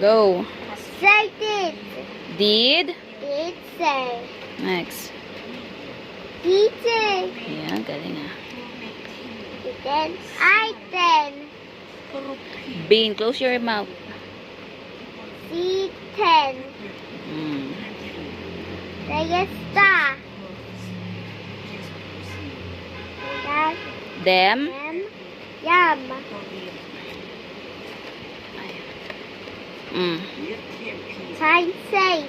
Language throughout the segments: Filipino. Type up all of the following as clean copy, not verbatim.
Go. Say did. Did. Did say. Next. Eating. Ayan, galing ah. Then I then. Bean, close your mouth. See ten. Say star. That Them. yum. Time say.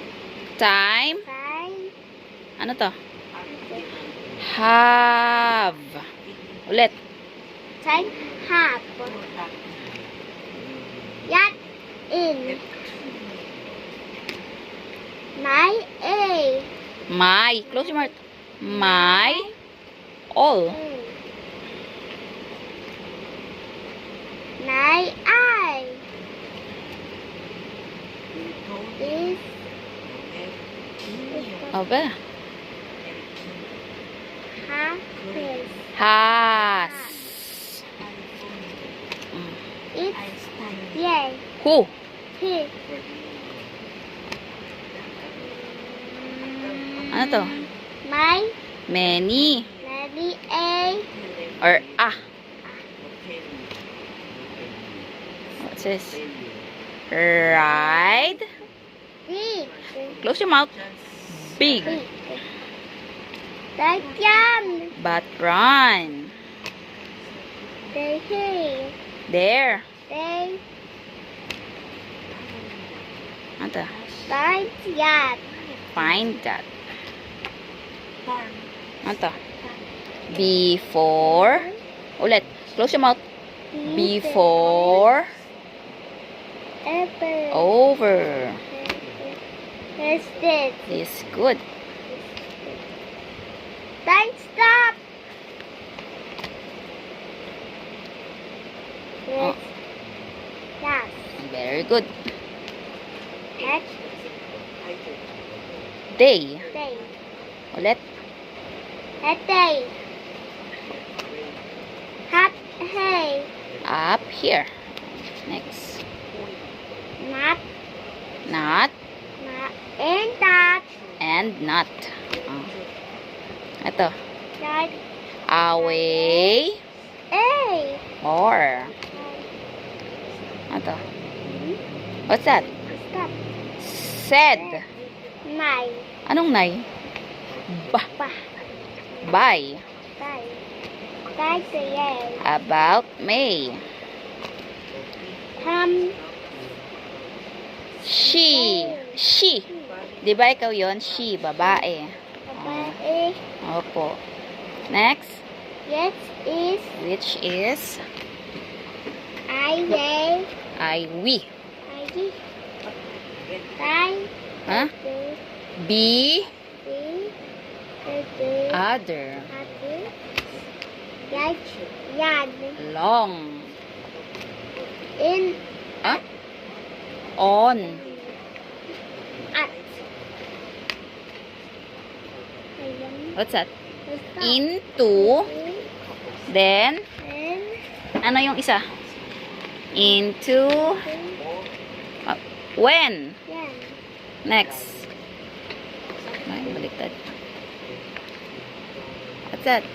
Time. Time. Ano to? Have. Ulit. Time have. Yat in. My a. My. Close your mouth. My. All. My eye. This. Aba. Happens. Has. It's yay. Who? His. Ano to? My Many. Many a. Or ah. What's this? Ride. Big. Close your mouth. Big. Big. Like yum. But run. They here. There. They Ano to? find yum. Find that. Ano to? Before. Ulit. Close your mouth. Before. Apple. Over. Here's this. This is good. Time stop. Oh. Yes. Very good. Next Day. day. Ulit. Hat day. Hat hay. Up here. Next. Not. Not. Not. And that. And not. Oh. Ito. That. Away. A. Or. Ito. What's that? Stop. Said. My. Anong nay? Ba. Ba. By. Bye. Bye to you. About May. She. She. Di ba ikaw yon? She. Babae. Babae. Opo. Next. Yes is Which is I they. we. I did. I. Huh? Be. Other. Yan. Yan. Long. In. Huh? On. At. Ayan. What's that? Basta. Into. Then. In. Ano yung isa? Into. When. Yan. Next. Ay, baliktad. What's that?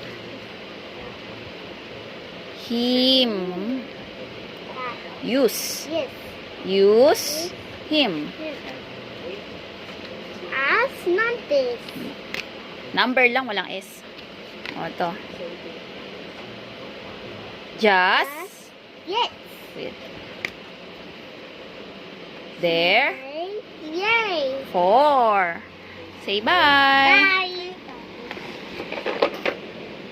Him. Use. Yes. Use. Him. Yes. As not this. Number lang, walang S. O, ito. Just. Yes. Wait. There. Yay. For. Say bye. Bye.